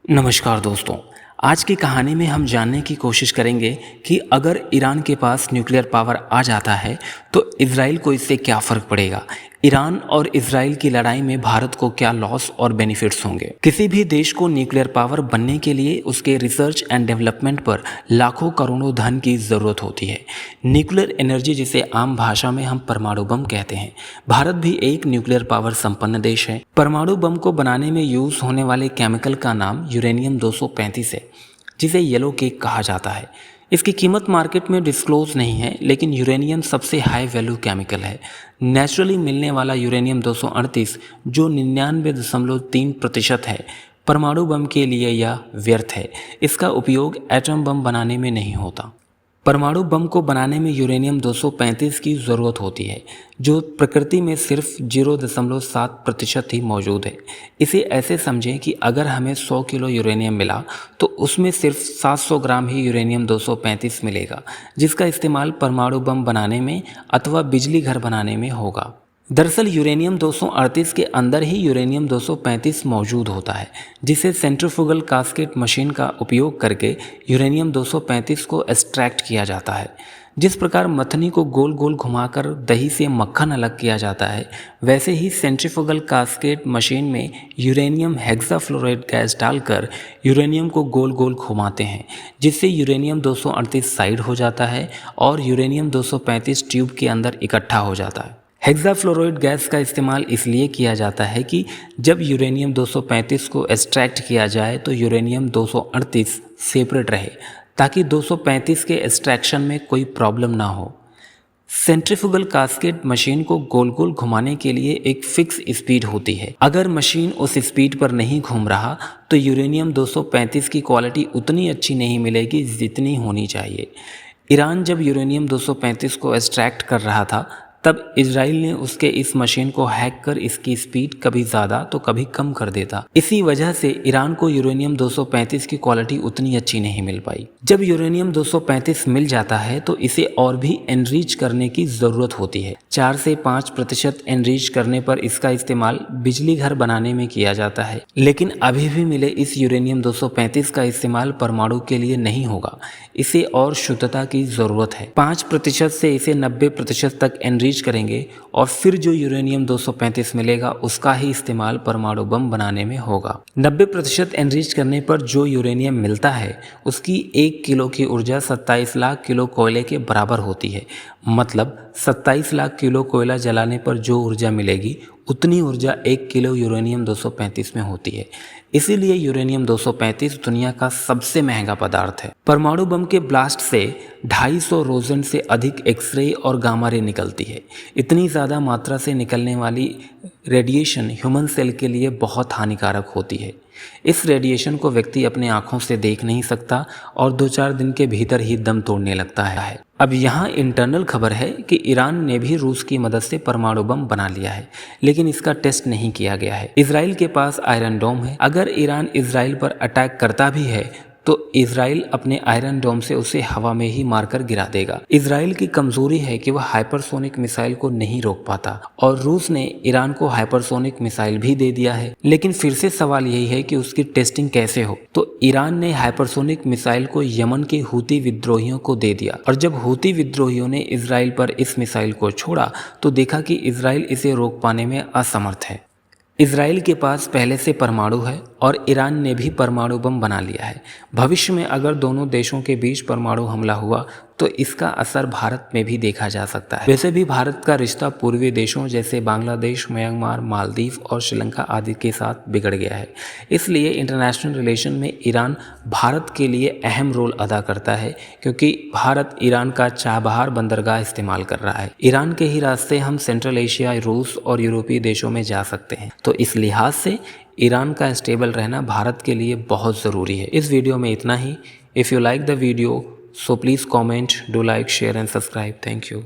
नमस्कार दोस्तों। आज की कहानी में हम जानने की कोशिश करेंगे कि अगर ईरान के पास न्यूक्लियर पावर आ जाता है तो इजराइल को इससे क्या फ़र्क पड़ेगा। ईरान और इजराइल की लड़ाई में भारत को क्या लॉस और बेनिफिट्स होंगे। किसी भी देश को न्यूक्लियर पावर बनने के लिए उसके रिसर्च एंड डेवलपमेंट पर लाखों करोड़ों धन की ज़रूरत होती है। न्यूक्लियर एनर्जी, जिसे आम भाषा में हम परमाणु बम कहते हैं, भारत भी एक न्यूक्लियर पावर संपन्न देश है। परमाणु बम को बनाने में यूज़ होने वाले केमिकल का नाम यूरेनियम 235 है, जिसे येलो केक कहा जाता है। इसकी कीमत मार्केट में डिस्क्लोज नहीं है, लेकिन यूरेनियम सबसे हाई वैल्यू केमिकल है। नेचुरली मिलने वाला यूरेनियम 238, जो 99.3% है, परमाणु बम के लिए यह व्यर्थ है। इसका उपयोग एटम बम बनाने में नहीं होता। परमाणु बम को बनाने में यूरेनियम 235 की ज़रूरत होती है, जो प्रकृति में सिर्फ 0.7% ही मौजूद है। इसे ऐसे समझें कि अगर हमें 100 किलो यूरेनियम मिला तो उसमें सिर्फ 700 ग्राम ही यूरेनियम 235 मिलेगा, जिसका इस्तेमाल परमाणु बम बनाने में अथवा बिजली घर बनाने में होगा। दरअसल यूरेनियम 238 के अंदर ही यूरेनियम 235 मौजूद होता है, जिसे सेंट्रीफ्यूगल कास्केट मशीन का उपयोग करके यूरेनियम 235 को एक्सट्रैक्ट किया जाता है। जिस प्रकार मथनी को गोल गोल घुमाकर दही से मक्खन अलग किया जाता है, वैसे ही सेंट्रीफ्यूगल कास्केट मशीन में यूरेनियम हेक्साफ्लोराइड गैस डालकर यूरेनियम को गोल गोल घुमाते हैं, जिससे यूरेनियम 238 साइड हो जाता है और यूरेनियम 235 ट्यूब के अंदर इकट्ठा हो जाता है। हेक्साफ्लोराइड गैस का इस्तेमाल इसलिए किया जाता है कि जब यूरेनियम 235 को एक्सट्रैक्ट किया जाए तो यूरेनियम 238 सेपरेट रहे, ताकि 235 के एक्सट्रैक्शन में कोई प्रॉब्लम ना हो। सेंट्रीफ्यूगल कास्केट मशीन को गोल गोल घुमाने के लिए एक फिक्स स्पीड होती है। अगर मशीन उस स्पीड पर नहीं घूम रहा तो यूरेनियम 235 की क्वालिटी उतनी अच्छी नहीं मिलेगी जितनी होनी चाहिए। ईरान जब यूरेनियम 235 को एक्सट्रैक्ट कर रहा था, तब इजराइल ने उसके इस मशीन को हैक कर इसकी स्पीड कभी ज़्यादा तो कभी कम कर देता। इसी वजह से ईरान को यूरेनियम 235 की क्वालिटी उतनी अच्छी नहीं मिल पाई। जब यूरेनियम 235 मिल जाता है तो इसे और भी एनरिच करने की ज़रूरत होती है। 4 से 5% एनरिच करने पर इसका इस्तेमाल बिजली घर बनाने में किया जाता है। लेकिन अभी भी मिले इस यूरेनियम 235 का इस्तेमाल परमाणु के लिए नहीं होगा। इसे और शुद्धता की ज़रूरत है। 5% से इसे 90% तक एनरिच करेंगे और फिर जो यूरेनियम 235 मिलेगा उसका ही इस्तेमाल परमाणु बम बनाने में होगा। 90% एनरिच करने पर जो यूरेनियम मिलता है उसकी 1 किलो की ऊर्जा 27 लाख किलो कोयले के बराबर होती है। मतलब 27 लाख किलो कोयला जलाने पर जो ऊर्जा मिलेगी उतनी ऊर्जा 1 किलो यूरेनियम 235 में होती है। इसीलिए यूरेनियम 235 दुनिया का सबसे महंगा पदार्थ है। परमाणु बम के ब्लास्ट से 250 रोजेंट से अधिक एक्सरे और गामा रे निकलती है। इतनी ज़्यादा मात्रा से निकलने वाली रेडिएशन ह्यूमन सेल के लिए बहुत हानिकारक होती है। इस रेडिएशन को व्यक्ति अपने आँखों से देख नहीं सकता और 2-4 दिन के भीतर ही दम तोड़ने लगता है। अब यहाँ इंटरनल खबर है कि ईरान ने भी रूस की मदद से परमाणु बम बना लिया है, लेकिन इसका टेस्ट नहीं किया गया है। इजराइल के पास आयरन डोम है। अगर ईरान इजराइल पर अटैक करता भी है तो इजराइल अपने आयरन डोम से उसे हवा में ही मारकर गिरा देगा। इजराइल की कमजोरी है कि वह हाइपरसोनिक मिसाइल को नहीं रोक पाता और रूस ने ईरान को हाइपरसोनिक मिसाइल भी दे दिया है। लेकिन फिर से सवाल यही है कि उसकी टेस्टिंग कैसे हो। तो ईरान ने हाइपरसोनिक मिसाइल को यमन के हूती विद्रोहियों को दे दिया और जब हूती विद्रोहियों ने इजराइल पर इस मिसाइल को छोड़ा तो देखा कि इजराइल इसे रोक पाने में असमर्थ है। इजराइल के पास पहले से परमाणु है और ईरान ने भी परमाणु बम बना लिया है। भविष्य में अगर दोनों देशों के बीच परमाणु हमला हुआ तो इसका असर भारत में भी देखा जा सकता है। वैसे भी भारत का रिश्ता पूर्वी देशों जैसे बांग्लादेश, म्यांमार, मालदीव और श्रीलंका आदि के साथ बिगड़ गया है। इसलिए इंटरनेशनल रिलेशन में ईरान भारत के लिए अहम रोल अदा करता है, क्योंकि भारत ईरान का चाबहार बंदरगाह इस्तेमाल कर रहा है। ईरान के ही रास्ते हम सेंट्रल एशिया, रूस और यूरोपीय देशों में जा सकते हैं। तो इस लिहाज से ईरान का स्टेबल रहना भारत के लिए बहुत ज़रूरी है। इस वीडियो में इतना ही। If you like the video, so please comment, do like, share and subscribe. Thank you.